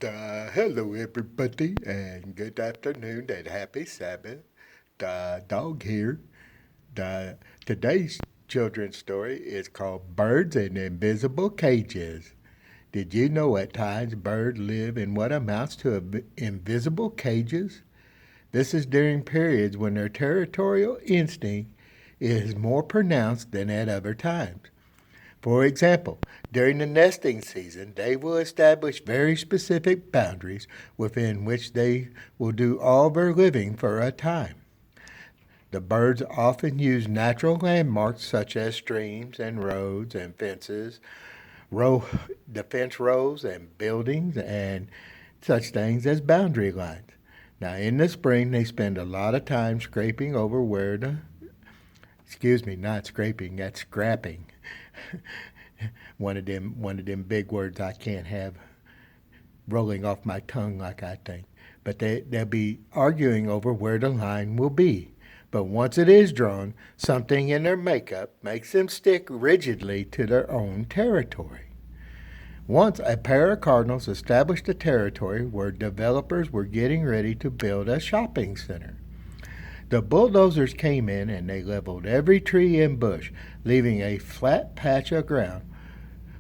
Hello, everybody, and good afternoon, and happy Sabbath. Dawg here. The, today's children's story is called Birds in Invisible Cages. Did you know at times birds live in what amounts to invisible cages? This is during periods when their territorial instinct is more pronounced than at other times. For example, during the nesting season, they will establish very specific boundaries within which they will do all their living for a time. The birds often use natural landmarks such as streams and roads and fences, the fence rows and buildings and such things as boundary lines. Now, in the spring, they spend a lot of time scraping over where the, excuse me, not scraping, that's scrapping. one of them big words I can't have rolling off my tongue like I think. But they'll be arguing over where the line will be. But once it is drawn, something in their makeup makes them stick rigidly to their own territory. Once a pair of cardinals established a territory where developers were getting ready to build a shopping center. The bulldozers came in and they leveled every tree and bush, leaving a flat patch of ground.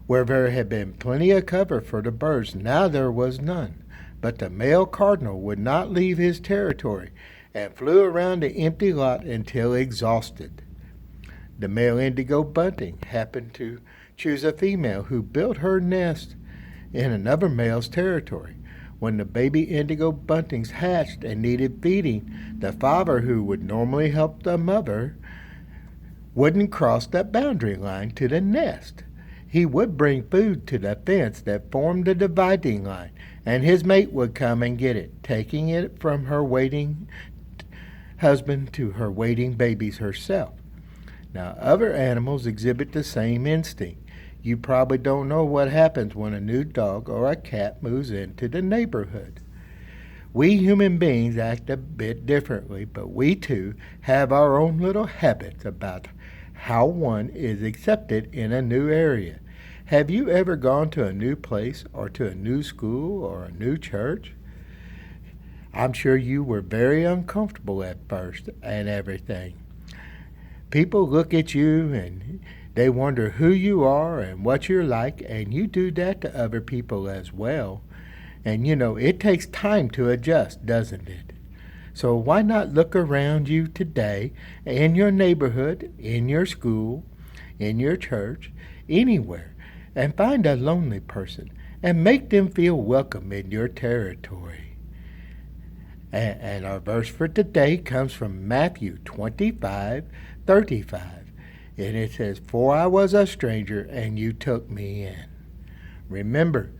Where there had been plenty of cover for the birds, now there was none. But the male cardinal would not leave his territory and flew around the empty lot until exhausted. The male indigo bunting happened to choose a female who built her nest in another male's territory. When the baby indigo buntings hatched and needed feeding, the father, who would normally help the mother, wouldn't cross that boundary line to the nest. He would bring food to the fence that formed the dividing line, and his mate would come and get it, taking it from her waiting husband to her waiting babies herself. Now, other animals exhibit the same instinct. You probably don't know what happens when a new dog or a cat moves into the neighborhood. We human beings act a bit differently, but we too have our own little habits about how one is accepted in a new area. Have you ever gone to a new place or to a new school or a new church? I'm sure you were very uncomfortable at first and everything. People look at you and they wonder who you are and what you're like, and you do that to other people as well. And it takes time to adjust, doesn't it? So why not look around you today, in your neighborhood, in your school, in your church, anywhere, and find a lonely person and make them feel welcome in your territory. And our verse for today comes from Matthew 25:35. And it says, "For I was a stranger, and you took me in." Remember,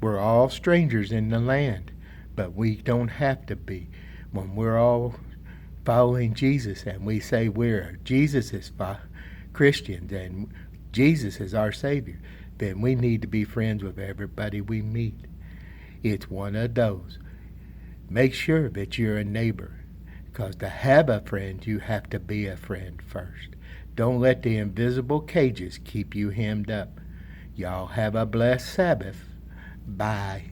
we're all strangers in the land, but we don't have to be. When we're all following Jesus and we say we're Christians and Jesus is our Savior, then we need to be friends with everybody we meet. It's one of those. Make sure that you're a neighbor, because to have a friend, you have to be a friend first. Don't let the invisible cages keep you hemmed up. Y'all have a blessed Sabbath. Bye.